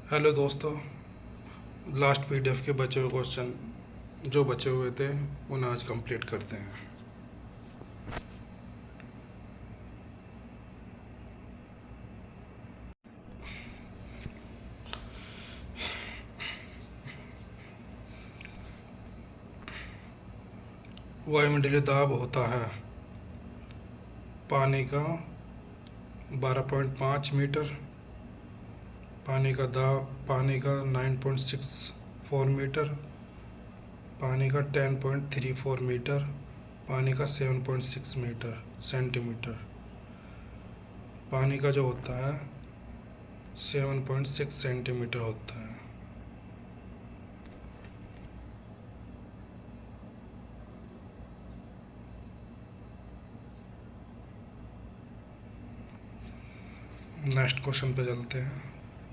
Hello दोस्तों। Last PDF के बचे हुए क्वेश्चन जो बचे हुए थे उन्हें आज कंप्लीट करते हैं। वायुमंडलीय दाब होता है पानी का 12.5 मीटर, पानी का 9.64 मीटर, पानी का 10.34 मीटर, पानी का 7.6 मीटर सेंटीमीटर। पानी का जो होता है 7.6 सेंटीमीटर होता है। नेक्स्ट क्वेश्चन पे चलते हैं,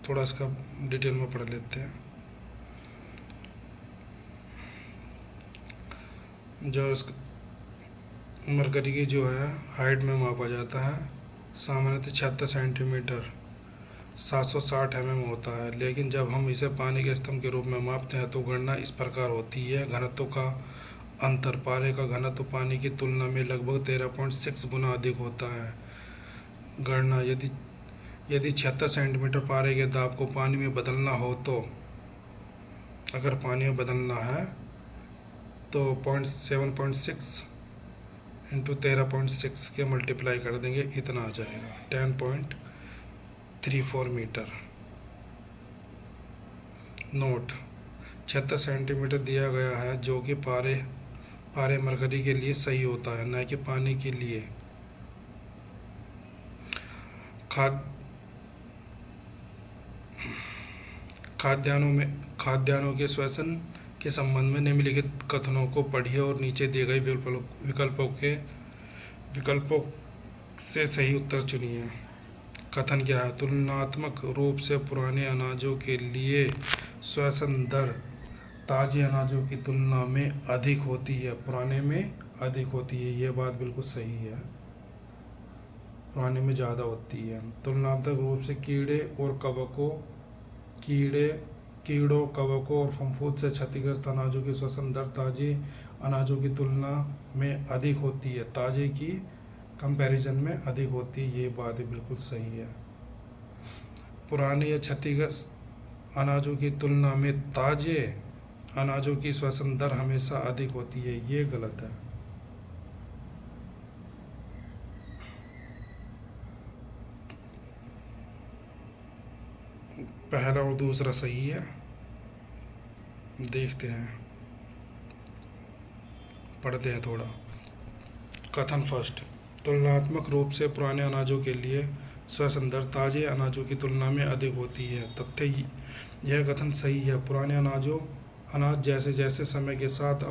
थोड़ा इसका डिटेल में पढ़ लेते हैं। जो इस मरकरी की जो है हाइट में मापा जाता है सामान्यतः 76 सेंटीमीटर 760 mm होता है, लेकिन जब हम इसे पानी के स्तंभ के रूप में मापते हैं तो गणना इस प्रकार होती है। घनत्व का अंतर, पारे का घनत्व पानी की तुलना में लगभग 13.6 गुना अधिक होता है। गणना, यदि 76 सेंटीमीटर पारे के दाब को पानी में बदलना हो तो अगर पानी में बदलना है तो 7.6 इंटू 13.6 के मल्टीप्लाई कर देंगे, इतना आ जाएगा 10.34 मीटर। नोट, 76 सेंटीमीटर दिया गया है जो कि पारे मरकरी के लिए सही होता है, न कि पानी के लिए। खाद्यान्नों के श्वसन के संबंध में निम्नलिखित कथनों को पढ़िए और नीचे दिए गए विकल्पों से सही उत्तर चुनिए। कथन क्या है? तुलनात्मक रूप से पुराने अनाजों के लिए श्वसन दर ताजे अनाजों की तुलना में अधिक होती है, पुराने में अधिक होती है। यह बात बिल्कुल सही है, पुराने में ज़्यादा होती है। तुलनात्मक रूप से कीड़ों, कवकों और फफूंद से क्षतिग्रस्त अनाजों की श्वसन दर ताजे अनाजों की तुलना में अधिक होती है, ताजे की कंपैरिजन में अधिक होती है। ये बात बिल्कुल सही है। पुराने या क्षतिग्रस्त अनाजों की तुलना में ताजे अनाजों की श्वसन दर हमेशा अधिक होती है, ये गलत है। पहला और दूसरा सही है, देखते हैं, पढ़ते हैं थोड़ा। कथन फर्स्ट, तुलनात्मक रूप से पुराने अनाजों के लिए श्वसन दर ताजे अनाजों की तुलना में अधिक होती है। तथ्य, यह कथन सही है। पुराने अनाज जैसे जैसे समय के साथ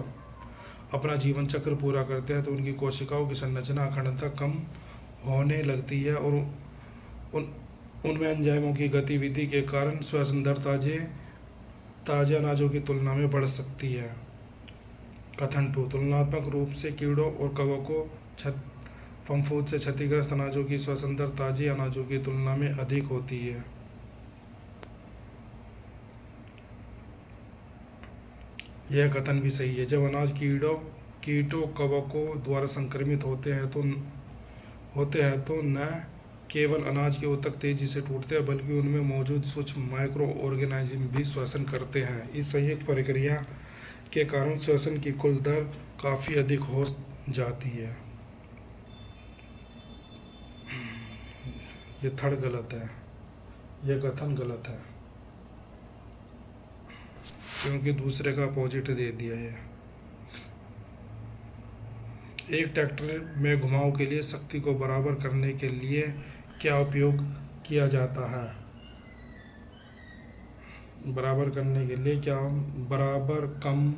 अपना जीवन चक्र पूरा करते हैं तो उनकी कोशिकाओं की संरचना अखंडता कम होने लगती है और उनमें एंजाइमों की गतिविधि के कारण श्वसन दर ताजे अनाजों की तुलना में बढ़ सकती है। कथन 2, तुलनात्मक रूप से कीड़ों और कवकों फफूंद से क्षतिग्रस्त अनाजों की श्वसन दर ताजे अनाजों की तुलना में अधिक होती है। यह कथन भी सही है। जब अनाज कीटों कवकों द्वारा संक्रमित होते हैं तो न केवल अनाज के ऊतक तेजी से टूटते हैं बल्कि उनमें मौजूद सूक्ष्म माइक्रो ऑर्गेनिज्म भी श्वसन करते हैं। इस संयुक्त प्रक्रिया के कारण श्वसन की कुल दर काफ़ी अधिक हो जाती है। ये थर्ड गलत है, यह कथन गलत है क्योंकि दूसरे का अपोजिट दे दिया है। एक ट्रैक्टर में घुमाव के लिए शक्ति को बराबर करने के लिए क्या उपयोग किया जाता है? बराबर करने के लिए क्या बराबर, कम,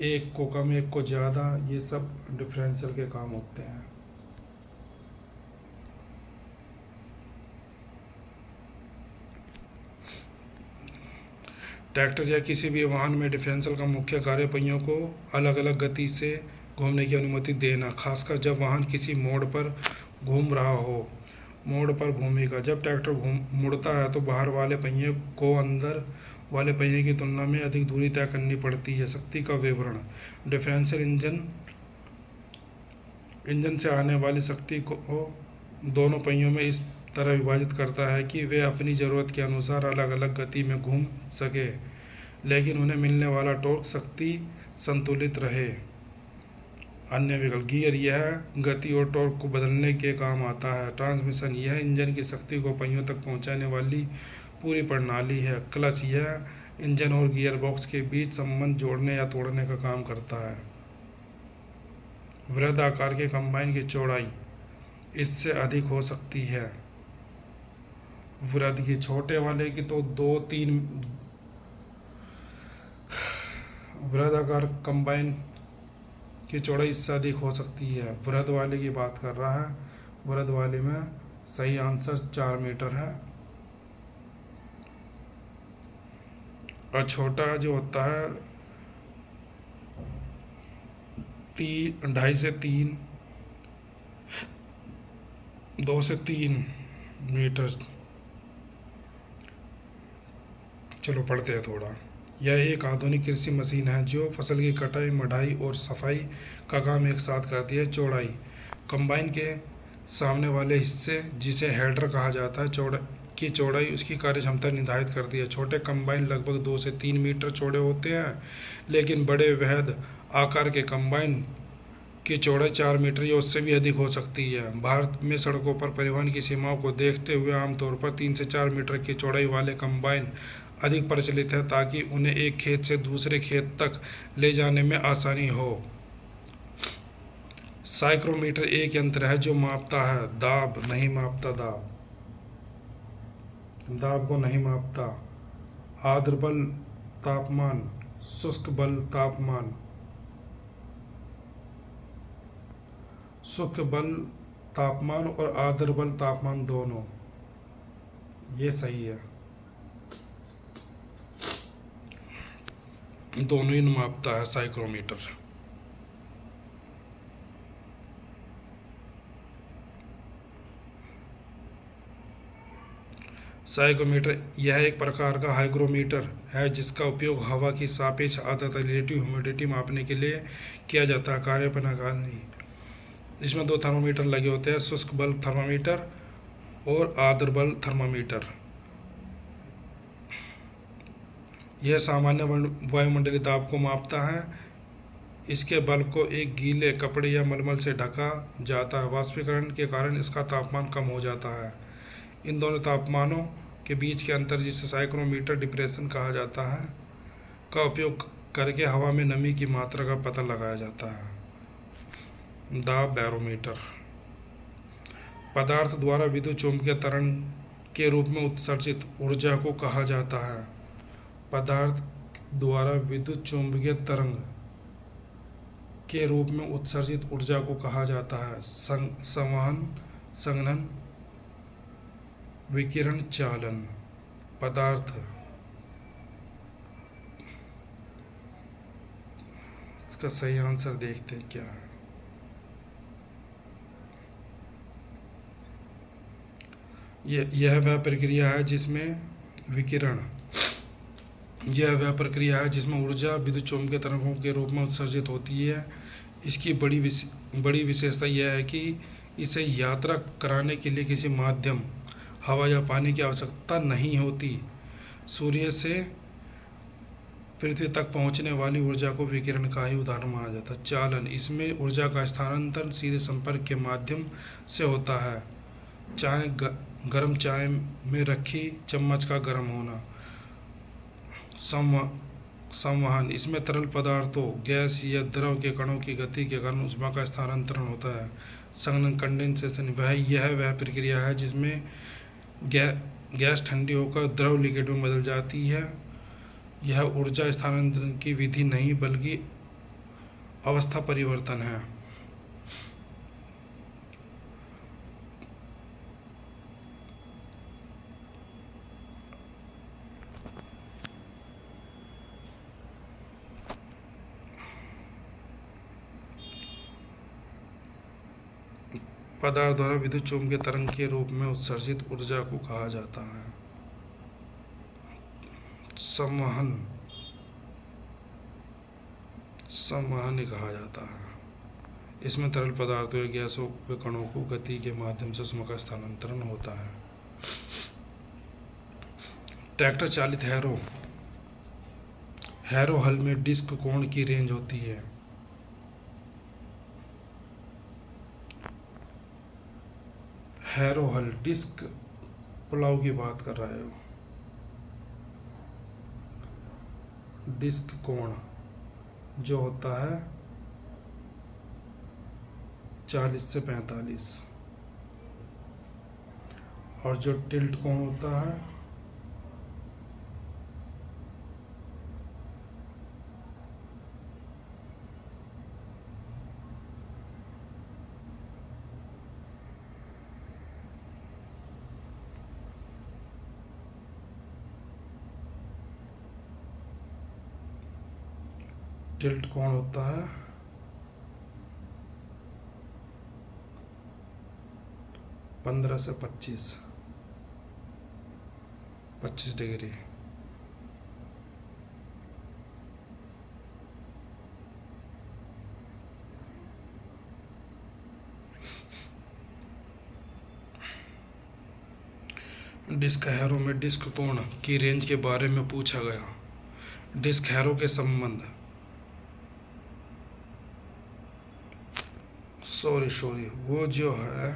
एक को कम एक को ज़्यादा, ये सब डिफरेंशियल के काम होते हैं। ट्रैक्टर या किसी भी वाहन में डिफरेंशियल का मुख्य कार्य पहियों को अलग अलग गति से घूमने की अनुमति देना, खासकर जब वाहन किसी मोड़ पर घूम रहा हो मोड़ पर भूमिका। जब ट्रैक्टर मुड़ता है तो बाहर वाले पहिए को अंदर वाले पहिए की तुलना में अधिक दूरी तय करनी पड़ती है। शक्ति का विवरण। डिफरेंशियल इंजन से आने वाली शक्ति को दोनों पहियों में इस तरह विभाजित करता है कि वे अपनी ज़रूरत के अनुसार अलग अलग गति में घूम सके, लेकिन उन्हें मिलने वाला टॉर्क शक्ति संतुलित रहे। अन्य विकल्प। गियर, यह गति और टॉर्क को बदलने के काम आता है। ट्रांसमिशन, यह इंजन की शक्ति को पहियों तक पहुंचाने वाली पूरी प्रणाली है। क्लच, यह इंजन और गियर बॉक्स के बीच संबंध जोड़ने या तोड़ने का काम करता है। वृहद आकार के कंबाइन की चौड़ाई इससे अधिक हो सकती है। वृहद की, छोटे वाले की तो 2-3, वृहद आकार कंबाइन की चौड़ाई इससे अधिक हो सकती है। वृहद वाले की बात कर रहा है। वृहद वाले में सही आंसर 4 मीटर है। और छोटा जो होता है 2.5 से 3, 2 से 3 मीटर। चलो पढ़ते हैं थोड़ा। यह एक आधुनिक कृषि मशीन है जो फसल की कटाई, मढ़ाई और सफाई का काम एक साथ करती है। चौड़ाई, कंबाइन के सामने वाले हिस्से जिसे हेडर कहा जाता है की चौड़ाई उसकी कार्यक्षमता निर्धारित करती है। छोटे कंबाइन लगभग 2 से 3 मीटर चौड़े होते हैं, लेकिन बड़े वृहद आकार के कंबाइन की चौड़ाई 4 मीटर या उससे भी अधिक हो सकती है। भारत में सड़कों पर परिवहन की सीमाओं को देखते हुए आमतौर पर 3 से 4 मीटर की चौड़ाई वाले कंबाइन अधिक प्रचलित है, ताकि उन्हें एक खेत से दूसरे खेत तक ले जाने में आसानी हो। साइक्रोमीटर एक यंत्र है जो मापता है दाब, नहीं मापता दाब को नहीं मापता। आर्द्र बल तापमान, शुष्क बल तापमान, शुष्क बल तापमान और आर्द्र बल तापमान दोनों, ये सही है। दोनों ही मापता है साइक्रोमीटर। साइक्रोमीटर यह एक प्रकार का हाइग्रोमीटर है जिसका उपयोग हवा की सापेक्ष आर्द्रता, रिलेटिव ह्यूमिडिटी मापने के लिए किया जाता है। कार्यप्रणाली, इसमें 2 थर्मामीटर लगे होते हैं, शुष्क बल थर्मामीटर और आर्द्र बल थर्मामीटर। यह सामान्य वायुमंडलीय दाब को मापता है। इसके बल्ब को एक गीले कपड़े या मलमल से ढका जाता है। वाष्पीकरण के कारण इसका तापमान कम हो जाता है। इन दोनों तापमानों के बीच के अंतर, जिसे साइक्रोमीटर डिप्रेशन कहा जाता है, का उपयोग करके हवा में नमी की मात्रा का पता लगाया जाता है। दाब बैरोमीटर, पदार्थ द्वारा विद्युत चुम्बकीय तरंग के रूप में उत्सर्जित ऊर्जा को कहा जाता है। पदार्थ द्वारा विद्युत चुम्बकीय तरंग के रूप में उत्सर्जित ऊर्जा को कहा जाता है संवहन, संघनन, विकिरण, चालन। पदार्थ, इसका सही आंसर देखते हैं क्या है। यह वह प्रक्रिया है जिसमें विकिरण, यह वह प्रक्रिया है जिसमें ऊर्जा विद्युत चुम्बकीय तरंगों के रूप में उत्सर्जित होती है। इसकी बड़ी विशेषता यह है कि इसे यात्रा कराने के लिए किसी माध्यम, हवा या पानी की आवश्यकता नहीं होती। सूर्य से पृथ्वी तक पहुंचने वाली ऊर्जा को विकिरण का ही उदाहरण माना जाता है। चालन, इसमें ऊर्जा का स्थानांतरण सीधे संपर्क के माध्यम से होता है। गर्म चाय में रखी चम्मच का गर्म होना। संवहन, इसमें तरल पदार्थों, गैस या द्रव के कणों की गति के कारण ऊष्मा का स्थानांतरण होता है। संघनन, कंडेंसेशन, वह प्रक्रिया है जिसमें गैस ठंडी होकर द्रव लिक्विड में बदल जाती है। यह ऊर्जा स्थानांतरण की विधि नहीं बल्कि अवस्था परिवर्तन है। पदार्थ द्वारा विद्युत चुम्बकीय तरंग के रूप में उत्सर्जित ऊर्जा को कहा जाता है संवहन कहा जाता है। इसमें तरल पदार्थों या गैसों के कणों को गति के माध्यम से ऊष्मा का स्थानांतरण होता है। ट्रैक्टर चालित हैरो हल में डिस्क कोण की रेंज होती है। हैरो हल डिस्क प्लाव की बात कर रहा है। डिस्क कोण जो होता है 40 से 45 और जो टिल्ट कोण होता है टिल्ट कोण होता है 15 से 25 डिग्री। डिस्क हैरो में डिस्क कोण की रेंज के बारे में पूछा गया। डिस्क हैरो के संबंध सॉरी वो जो है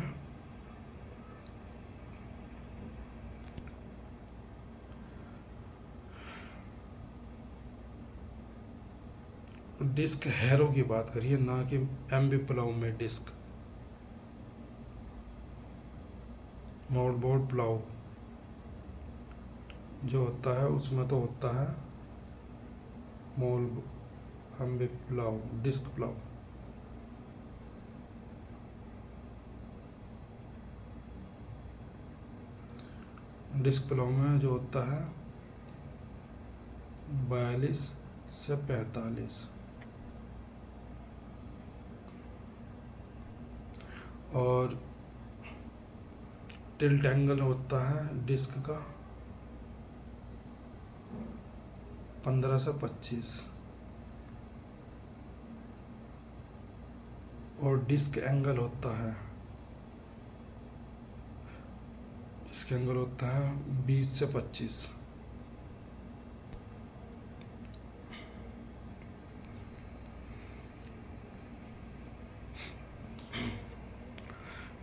डिस्क हैरो की बात करिए, ना कि एम्बी प्लाव में डिस्क मोल्डबोर्ड प्लाव जो होता है उसमें तो होता है MB plough disc plough. Disc plough में जो होता है 42 से 45 और टिल्ट एंगल होता है डिस्क का 15 से 25 और डिस्क एंगल होता है 20 से 25।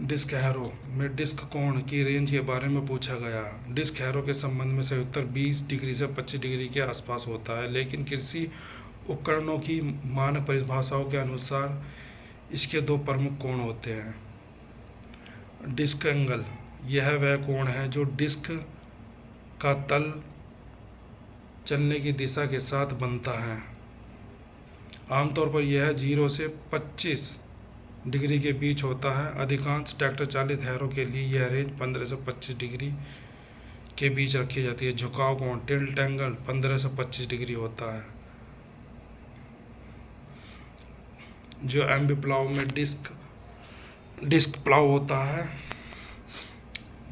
डिस्क हैरो में डिस्क कोण की रेंज के बारे में पूछा गया। डिस्क हैरो के संबंध में सही उत्तर 20 डिग्री से 25 डिग्री के आसपास होता है, लेकिन कृषि उपकरणों की मानक परिभाषाओं के अनुसार इसके दो प्रमुख कोण होते हैं। डिस्क एंगल यह वह कोण है जो डिस्क का तल चलने की दिशा के साथ बनता है। आमतौर पर यह 0 से 25 डिग्री के बीच होता है। अधिकांश ट्रैक्टर चालित हैरो के लिए यह रेंज 15 से 25 डिग्री के बीच रखी जाती है। झुकाव कोण टिल्ट एंगल 15 से 25 डिग्री होता है। जो एम्बी प्लाव में डिस्क प्लाव होता है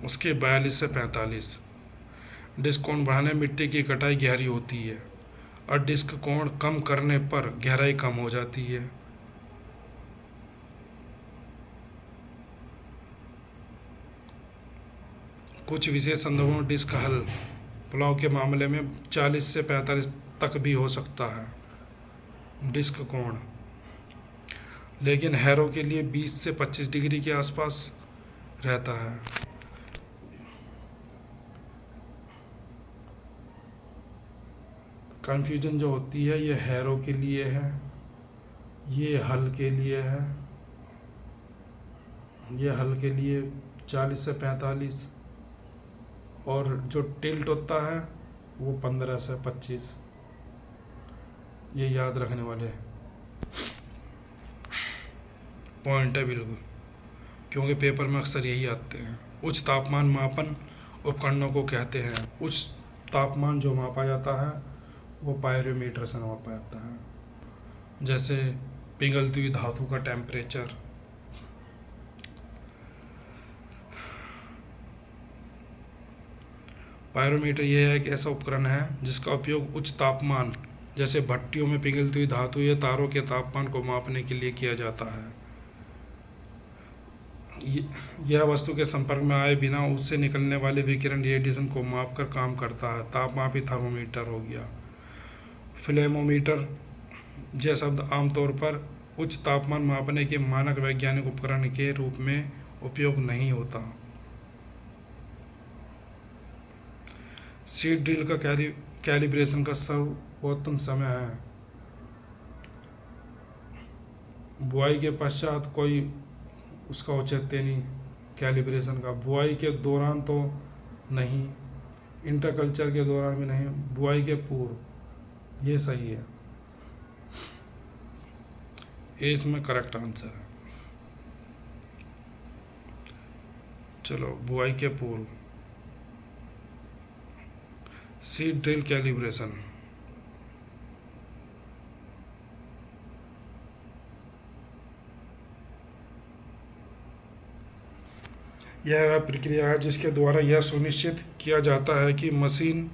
उसके 42 से 45। डिस्क कोण बढ़ाने मिट्टी की कटाई गहरी होती है और डिस्क कोण कम करने पर गहराई कम हो जाती है। कुछ विशेष संदर्भों में डिस्क हल प्लाव के मामले में 40 से 45 तक भी हो सकता है डिस्क कोण, लेकिन हैरो के लिए 20 से 25 डिग्री के आसपास रहता है। कन्फ्यूजन जो होती है ये हैरो के लिए है, ये हल के लिए है। ये हल के लिए 40 से 45 और जो टिल्ट होता है वो 15 से 25। ये याद रखने वाले पॉइंट है बिल्कुल, क्योंकि पेपर में अक्सर यही आते हैं। उच्च तापमान मापन उपकरणों को कहते हैं। उच्च तापमान जो मापा जाता है वो पायरोमीटर से मापा जाता है, जैसे पिघलती हुई धातु का टेम्परेचर, पायरोमीटर यह एक ऐसा उपकरण है जिसका उपयोग उच्च तापमान जैसे भट्टियों में पिघलती हुई धातु या तारों के तापमान को मापने के लिए किया जाता है। यह वस्तु के संपर्क में आए बिना उससे निकलने वाले विकिरण रेडिएशन को मापकर काम करता है। तापमापी थर्मोमीटर हो गया। फ्लेमोमीटर यह शब्द आमतौर पर उच्च तापमान मापने के मानक वैज्ञानिक उपकरण के रूप में उपयोग नहीं होता। सीड ड्रिल का कैलिब्रेशन का सर्वोत्तम समय है। बुआई के पश्चात कोई उसका औचित्य नहीं, कैलिब्रेशन का। बुआई के दौरान तो नहीं, इंटरकल्चर के दौरान भी नहीं, बुआई के पूर्व, ये सही है। ये इसमें करेक्ट आंसर है। चलो, बुआई के पूर्व सीड ड्रिल कैलिब्रेशन। यह वह प्रक्रिया है जिसके द्वारा यह सुनिश्चित किया जाता है कि मशीन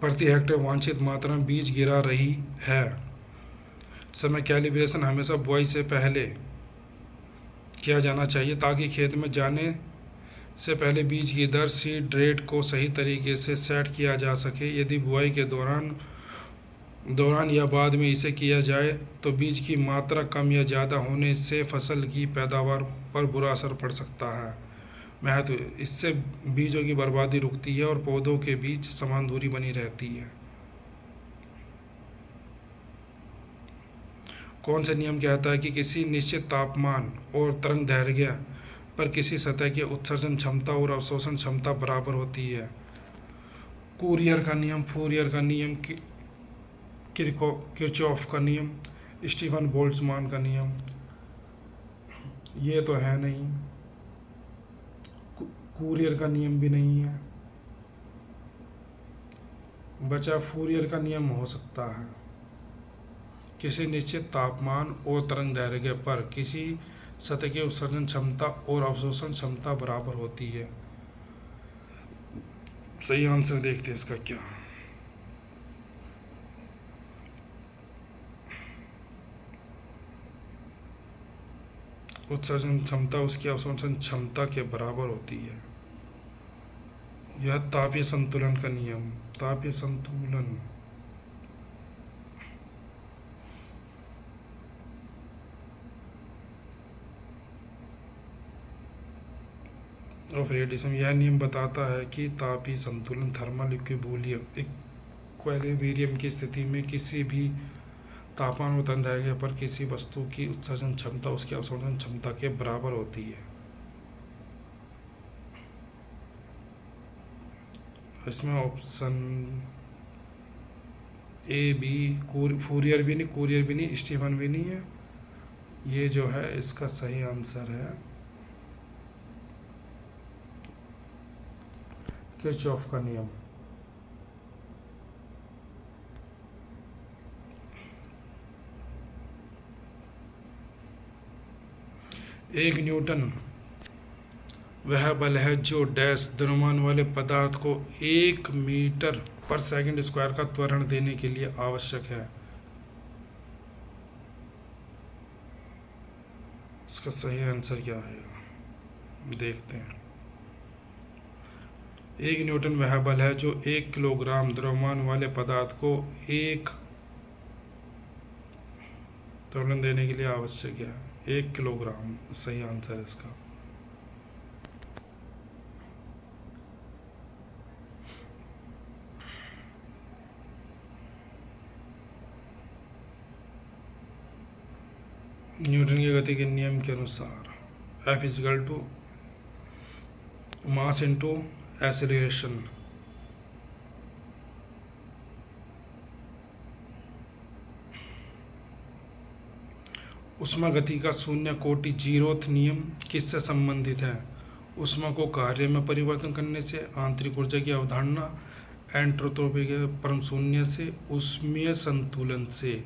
प्रति हेक्टेयर वांछित मात्रा में बीज गिरा रही है। समय कैलिब्रेशन हमेशा बुआई से पहले किया जाना चाहिए ताकि खेत में जाने से पहले बीज की दर सीड रेट को सही तरीके से सेट किया जा सके। यदि बुआई के दौरान या बाद में इसे किया जाए तो बीज की मात्रा कम या ज़्यादा होने से फसल की पैदावार पर बुरा असर पड़ सकता है। महत्व, इससे बीजों की बर्बादी रुकती है और पौधों के बीच समान दूरी बनी रहती है। कौन सा नियम कहता है कि किसी निश्चित तापमान और तरंग दैर्घ्य पर किसी सतह की उत्सर्जन क्षमता और अवशोषण क्षमता बराबर होती है? फूरियर का नियम, किरचॉफ का नियम, स्टीफन बोल्ट्जमान का नियम। ये तो है नहीं, फूरियर का नियम भी नहीं है, बचा फूरियर का नियम हो सकता है। किसी निश्चित तापमान और तरंग दैर्घ्य पर किसी सतह की उत्सर्जन क्षमता और अवशोषण क्षमता बराबर होती है। सही आंसर देखते हैं इसका क्या। उत्सर्जन क्षमता उसकी अवशोषण क्षमता के बराबर होती है। यह तापीय संतुलन का नियम, तापीय संतुलन। ऑफ रेडिएशन, यह नियम बताता है कि तापीय संतुलन थर्मल इक्विलिब्रियम की स्थिति में किसी भी तापमान और तरंग दैर्घ्य पर किसी वस्तु की उत्सर्जन क्षमता उसकी अवशोषण क्षमता के बराबर होती है। इसमें ऑप्शन ए बी, फूरियर भी नहीं, कुरियर भी नहीं, स्टीफन भी नहीं है। ये जो है इसका सही आंसर है किरचॉफ का नियम। एक न्यूटन वह बल है जो डैश द्रव्यमान वाले पदार्थ को 1 मीटर पर सेकंड स्क्वायर का त्वरण देने के लिए आवश्यक है। इसका सही आंसर क्या है, देखते हैं। 1 न्यूटन वह बल है जो 1 किलोग्राम द्रव्यमान वाले पदार्थ को 1 त्वरण देने के लिए आवश्यक है। 1 किलोग्राम सही आंसर है इसका। न्यूटन की गति के नियम के अनुसार F = मास इंटू एक्सेलरेशन। ऊष्मा गति का शून्य कोटि जीरोथ नियम किससे संबंधित है? ऊष्मा को कार्य में परिवर्तन करने से, आंतरिक ऊर्जा की अवधारणा, एंट्रोपी के परम शून्य से, ऊष्मीय संतुलन से।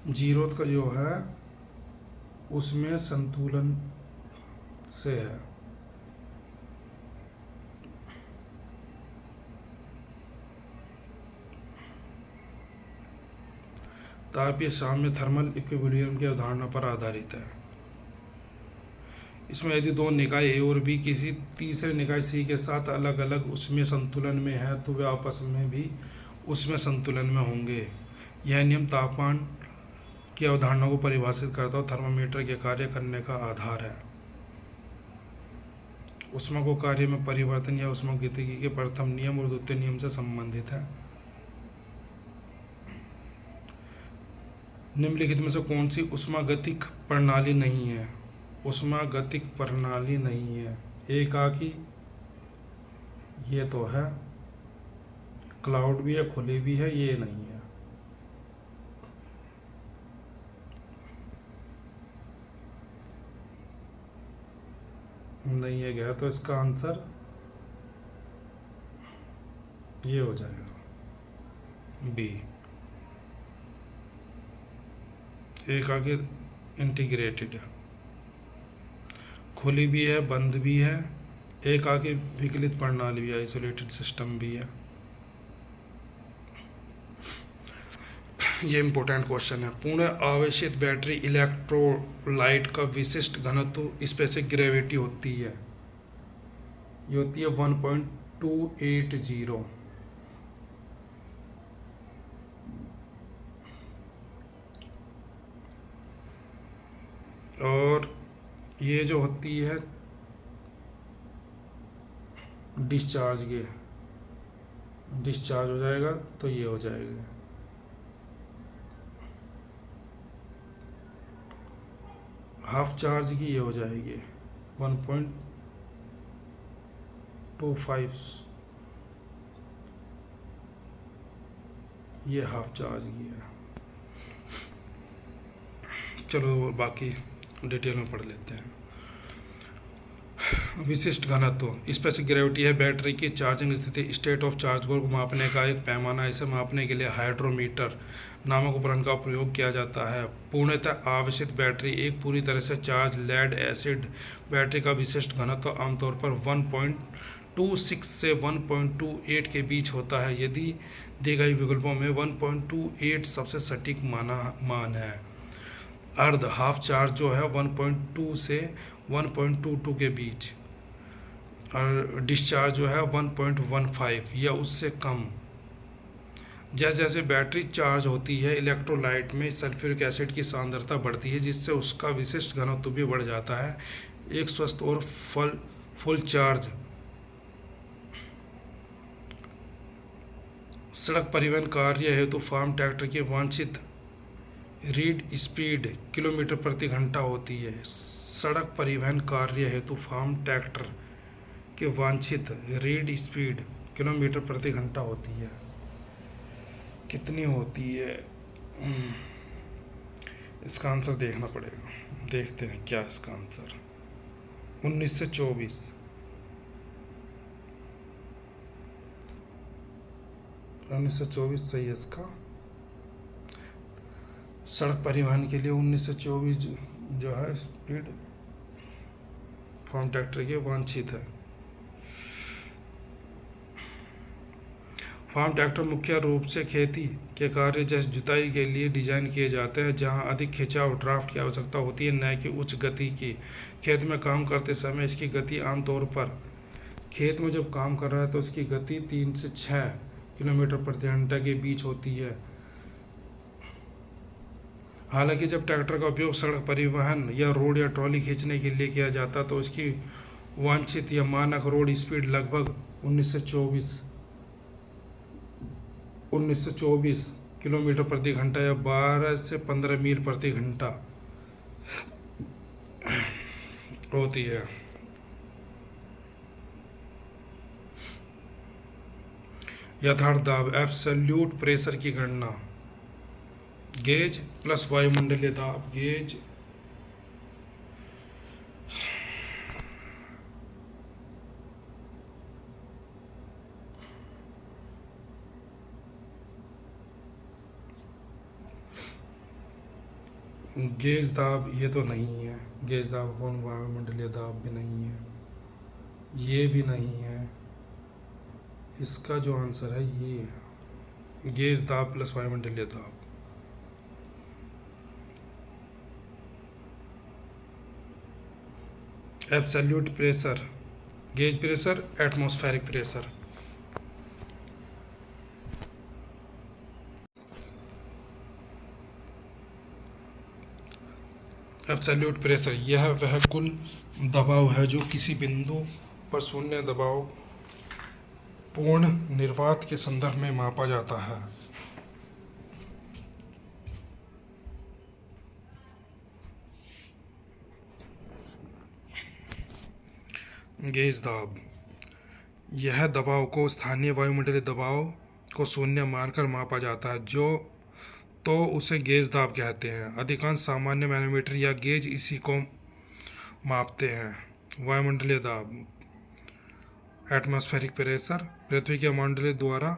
जीरोथ का जो है ऊष्मीय संतुलन से है। तापीय साम्य थर्मल इक्विलिब्रियम की अवधारणा पर आधारित है। इसमें यदि दो निकाय ए और बी किसी तीसरे निकाय सी के साथ अलग अलग उसमें संतुलन में है तो वे आपस में भी उसमें संतुलन में होंगे। यह नियम तापमान की अवधारणा को परिभाषित करता है और थर्मामीटर के कार्य करने का आधार है। ऊष्मा को कार्य में परिवर्तन या ऊष्मागतिकी के प्रथम नियम और द्वितीय नियम से संबंधित है। निम्नलिखित में से कौन सी ऊष्मागतिक प्रणाली नहीं है? ऊष्मागतिक प्रणाली नहीं है। एकाकी, ये तो है। क्लाउड भी है, खुली भी है, ये नहीं है। नहीं है गया तो इसका आंसर ये हो जाएगा बी। एकाकी इंटीग्रेटेड, खुली भी है, बंद भी है, एकाकी विकलित प्रणाली भी है, आइसोलेटेड सिस्टम भी है। ये इंपॉर्टेंट क्वेश्चन है। पूर्ण आवेशित बैटरी इलेक्ट्रोलाइट का विशिष्ट घनत्व स्पेसिफिक ग्रेविटी होती है, ये होती है 1.280। और ये जो होती है डिस्चार्ज हो जाएगा तो ये हो जाएगा हाफ चार्ज की, ये हो जाएगी 1.25, ये हाफ चार्ज की है। चलो बाकी डिटेल में पढ़ लेते हैं। विशिष्ट घनत्व स्पेसिफिक ग्रेविटी है बैटरी की चार्जिंग स्थिति, स्टेट ऑफ चार्ज को मापने का एक पैमाना। इसे मापने के लिए हाइड्रोमीटर नामक उपकरण का प्रयोग किया जाता है। पूर्णतः आवेशित बैटरी एक पूरी तरह से चार्ज लेड एसिड बैटरी का विशिष्ट घनत्व आमतौर पर 1.26 से 1.28 के बीच होता है। यदि दी गई विकल्पों में 1.28 सबसे सटीक मान है। अर्ध हाफ चार्ज जो है 1.2 से 1.22 के बीच, और डिस्चार्ज जो है 1.15 या उससे कम। जैसे जैसे बैटरी चार्ज होती है इलेक्ट्रोलाइट में सल्फ्यूरिक एसिड की सांद्रता बढ़ती है, जिससे उसका विशिष्ट घनत्व भी बढ़ जाता है। एक स्वस्थ और फुल चार्ज सड़क परिवहन कार्य हेतु फार्म ट्रैक्टर की वांछित रीड स्पीड किलोमीटर प्रति घंटा होती है। सड़क परिवहन कार्य हेतु फार्म ट्रैक्टर की वांछित रीड स्पीड किलोमीटर प्रति घंटा होती है। कितनी होती है? इसका आंसर देखना पड़ेगा। देखते हैं क्या इसका आंसर। 19 से 24। 19 से 24 सही है इसका। सड़क परिवहन के लिए 19 से 24 जो है स्पीड फार्म ट्रैक्टर की वांछित है। फार्म ट्रैक्टर मुख्य रूप से खेती के कार्य जैसे जुताई के लिए डिजाइन किए जाते हैं, जहां अधिक खिंचाव ड्राफ्ट की आवश्यकता होती है, न कि उच्च गति की। खेत में काम करते समय इसकी गति आमतौर पर, खेत में जब काम कर रहा है तो इसकी गति 3 से 6 किलोमीटर प्रति घंटा के बीच होती है। हालांकि जब ट्रैक्टर का उपयोग सड़क परिवहन या रोड या ट्रॉली खींचने के लिए किया जाता तो इसकी वांछित या मानक रोड स्पीड लगभग 19 से 24 किलोमीटर प्रति घंटा या 12 से 15 मील प्रति घंटा होती है। यथार्थ दाब एब्सोल्यूट प्रेशर की गणना। गेज प्लस वायुमंडलीय दाब। गेज दाब ये तो नहीं है। गेज दाब वायुमंडलीय दाब भी नहीं है, ये भी नहीं है। इसका जो आंसर है ये है गेज दाब प्लस वायुमंडलीय दाब। Absolute pressure, gauge pressure, atmospheric pressure. Absolute pressure यह वह कुल दबाव है जो किसी बिंदु पर शून्य दबाव पूर्ण निर्वात के संदर्भ में मापा जाता है। गेज दाब यह दबाव को स्थानीय वायुमंडलीय दबाव को शून्य मानकर मापा जाता है, जो तो उसे गेज दाब कहते हैं। अधिकांश सामान्य मैनोमीटर या गेज इसी को मापते हैं। वायुमंडलीय दाब, एटमॉस्फेरिक प्रेशर, पृथ्वी के मंडलीय द्वारा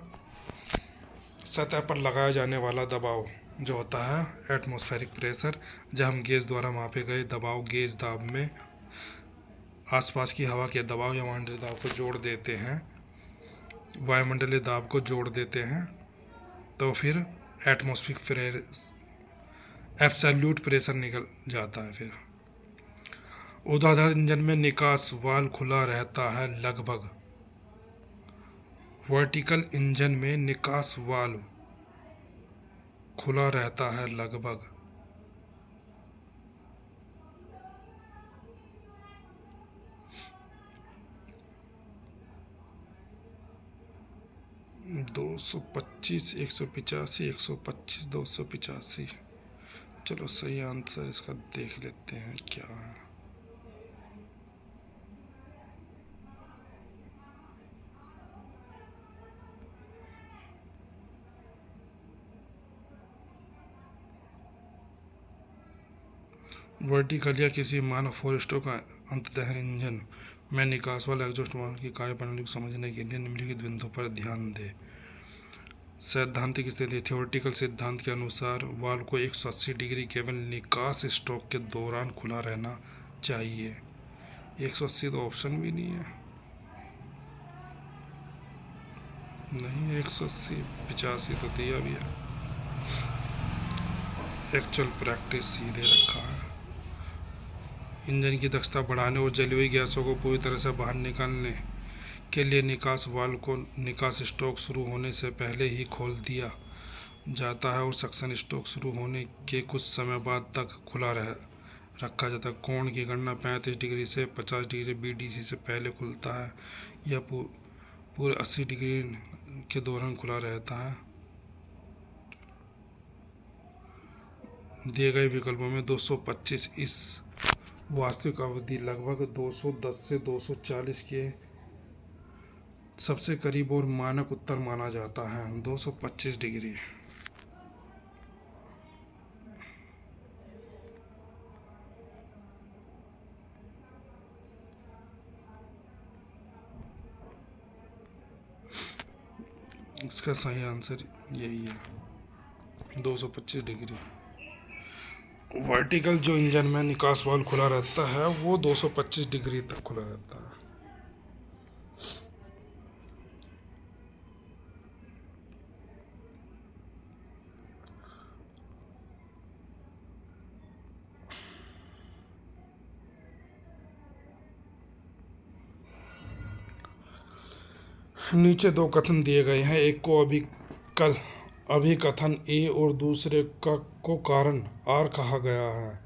सतह पर लगाया जाने वाला दबाव जो होता है एटमॉस्फेरिक प्रेशर। जब हम गेज द्वारा मापे गए दबाव गेज दाब में आसपास की हवा के दबाव या वायुमंडलीय दाब को जोड़ देते हैं, वायुमंडलीय दाब को जोड़ देते हैं, तो फिर एटमॉस्फेरिक प्रेशर, एब्सोल्यूट प्रेशर निकल जाता है। फिर ऊर्ध्वाधर इंजन में निकास वाल्व खुला रहता है लगभग। वर्टिकल इंजन में निकास वाल्व खुला रहता है लगभग। दो सौ पच्चीस, 185, 125, 285। चलो सही आंसर इसका देख लेते हैं क्या है। वर्टिकल या किसी मानव फोर स्ट्रोक अंतर्दहन इंजन में निकास वाले एग्जॉस्ट वाल्व की कार्यप्रणाली को समझने के लिए निम्नलिखित बिंदुओं पर ध्यान दें। सैद्धांतिक स्थिति, थ्योरेटिकल सिद्धांत के अनुसार वाल्व को 180 डिग्री केवल निकास स्ट्रोक के दौरान खुला रहना चाहिए। 180 तो ऑप्शन भी नहीं है, नहीं 180, 85 तो दिया भी है। एक्चुअल प्रैक्टिस सीधे रखा है। इंजन की दक्षता बढ़ाने और जली हुई गैसों को पूरी तरह से बाहर निकालने के लिए निकास वाल्व को निकास स्ट्रोक शुरू होने से पहले ही खोल दिया जाता है और सक्शन स्ट्रोक शुरू होने के कुछ समय बाद तक खुला रखा जाता है। कोण की गणना 35 डिग्री से 50 डिग्री BDC से पहले खुलता है। यह पूरे 80 डिग्री के दौरान खुला रहता है। दिए गए विकल्पों में 225 इस वास्तविक अवधि लगभग 210 से 240 के सबसे करीब और मानक उत्तर माना जाता है। 225 डिग्री। इसका सही आंसर यही है, 225 डिग्री। वर्टिकल जो इंजन में निकास वाल्व खुला रहता है वो 225 डिग्री तक खुला रहता है। नीचे दो कथन दिए गए हैं, एक को अभिकथन ए और दूसरे को कारण आर कहा गया है।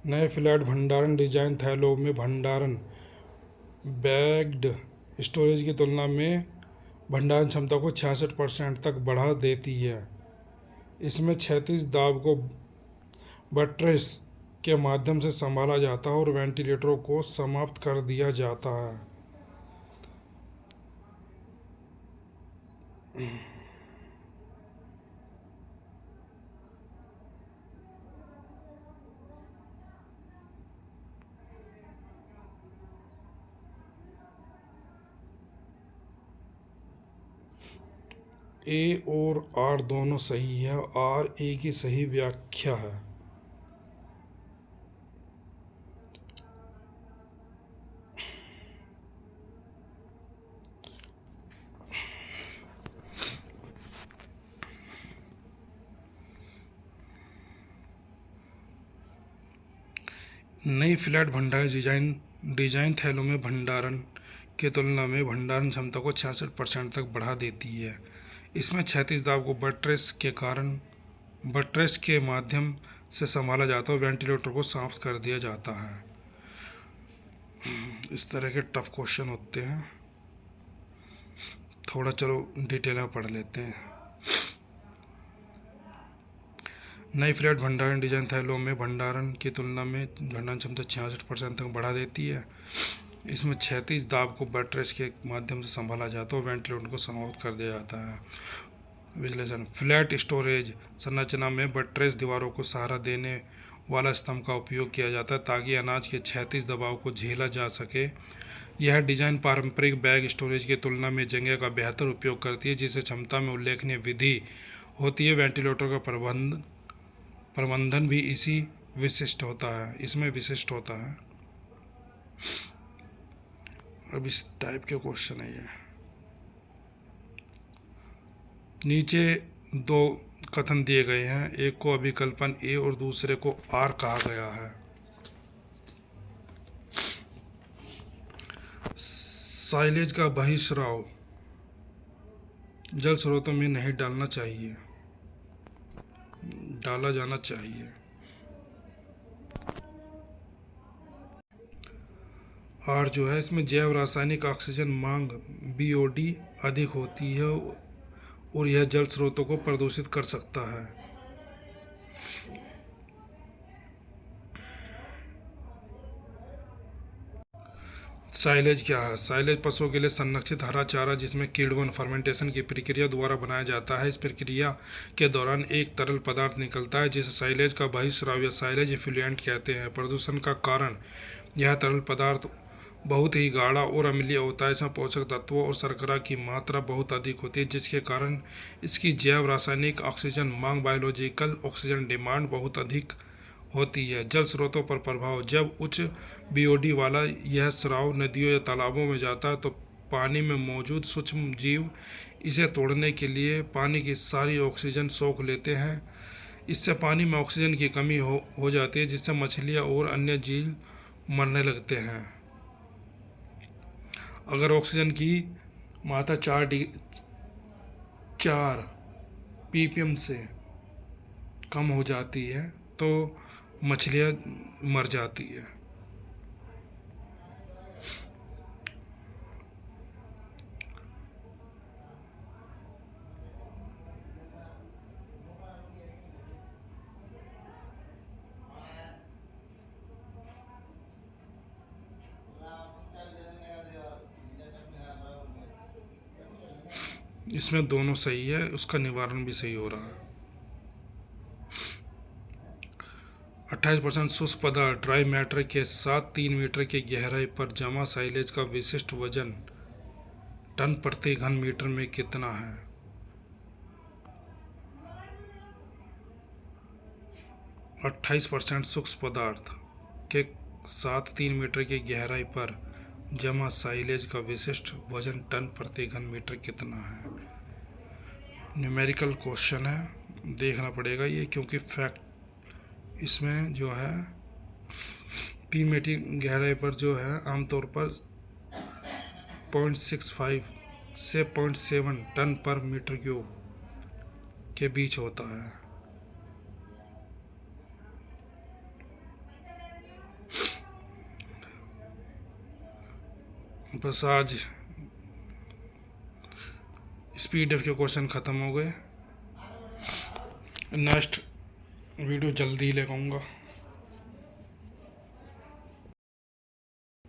नए फ्लैट भंडारण डिजाइन थैलों में भंडारण बैग्ड स्टोरेज की तुलना में भंडारण क्षमता को 66% तक बढ़ा देती है। इसमें क्षैतिज दाब को बट्रेस के माध्यम से संभाला जाता है और वेंटिलेटरों को समाप्त कर दिया जाता है। ए और आर दोनों सही है। आर ए की सही व्याख्या है। नई फ्लैट भंडारण डिजाइन डिजाइन थैलों में भंडारण की तुलना में भंडारण क्षमता को 66% तक बढ़ा देती है। इसमें क्षैतिज दाब को बट्रेस के माध्यम से संभाला जाता है और वेंटिलेटर को समाप्त कर दिया जाता है। इस तरह के टफ क्वेश्चन होते हैं, थोड़ा चलो डिटेल में पढ़ लेते हैं। नई फ्लैट भंडारण डिजाइन थैलों में भंडारण की तुलना में भंडारण क्षमता 66% तक बढ़ा देती है। इसमें क्षैतिज दाब को बट्रेस के माध्यम से संभाला जाता है और वेंटिलेटर को समाप्त कर दिया जाता है। विश्लेषण: फ्लैट स्टोरेज संरचना में बट्रेस दीवारों को सहारा देने वाला स्तंभ का उपयोग किया जाता है ताकि अनाज के क्षैतिज दबाव को झेला जा सके। यह डिजाइन पारंपरिक बैग स्टोरेज की तुलना में जगह का बेहतर उपयोग करती है, जिससे क्षमता में उल्लेखनीय वृद्धि होती है। वेंटिलेटर का प्रबंधन भी इसमें विशिष्ट होता है। अब इस टाइप के क्वेश्चन है ये। नीचे दो कथन दिए गए हैं, एक को अभिकल्पन ए और दूसरे को आर कहा गया है। साइलेज का बहिर्स्राव जल स्रोतों में नहीं डाला जाना चाहिए। और जो है इसमें जैव रासायनिक ऑक्सीजन मांग BOD अधिक होती है और यह जल स्रोतों को प्रदूषित कर सकता है। साइलेज क्या है? साइलेज पशुओं के लिए संरक्षित हरा चारा जिसमें किण्वन फर्मेंटेशन की प्रक्रिया द्वारा बनाया जाता है। इस प्रक्रिया के दौरान एक तरल पदार्थ निकलता है जिसे साइलेज का बहिर्स्राव या साइलेज इफ्लुएंट कहते हैं। प्रदूषण का कारण यह तरल पदार्थ बहुत ही गाढ़ा और अम्लीय होता है। इसमें पोषक तत्वों और शर्करा की मात्रा बहुत अधिक होती है, जिसके कारण इसकी जैव रासायनिक ऑक्सीजन मांग बायोलॉजिकल ऑक्सीजन डिमांड बहुत अधिक होती है। जल स्रोतों पर प्रभाव: जब उच्च BOD वाला यह स्राव नदियों या तालाबों में जाता है तो पानी में मौजूद सूक्ष्म जीव इसे तोड़ने के लिए पानी की सारी ऑक्सीजन सोख लेते हैं। इससे पानी में ऑक्सीजन की कमी हो जाती है, जिससे मछलियाँ और अन्य जीव मरने लगते हैं। अगर ऑक्सीजन की मात्रा 4 ppm से कम हो जाती है तो मछलियाँ मर जाती है। इसमें दोनों सही है, उसका निवारण भी सही हो रहा है। 28% शुष्क पदार्थ ड्राई मैटर के साथ 3 मीटर की गहराई पर जमा साइलेज का विशिष्ट वजन टन प्रति घन मीटर में कितना है? 28% शुष्क पदार्थ के साथ 3 मीटर की गहराई पर जमा साइलेज का विशिष्ट वजन टन प्रति घन मीटर कितना है? न्यूमेरिकल क्वेश्चन है, देखना पड़ेगा ये, क्योंकि फैक्ट इसमें जो है 3 मीटर गहराई पर जो है आमतौर पर 0.65 से 0.7 टन पर मीटर क्यूब के बीच होता है। बस आज PDF के क्वेश्चन ख़त्म हो गए। नेक्स्ट वीडियो जल्दी ही लेकर आऊँगा।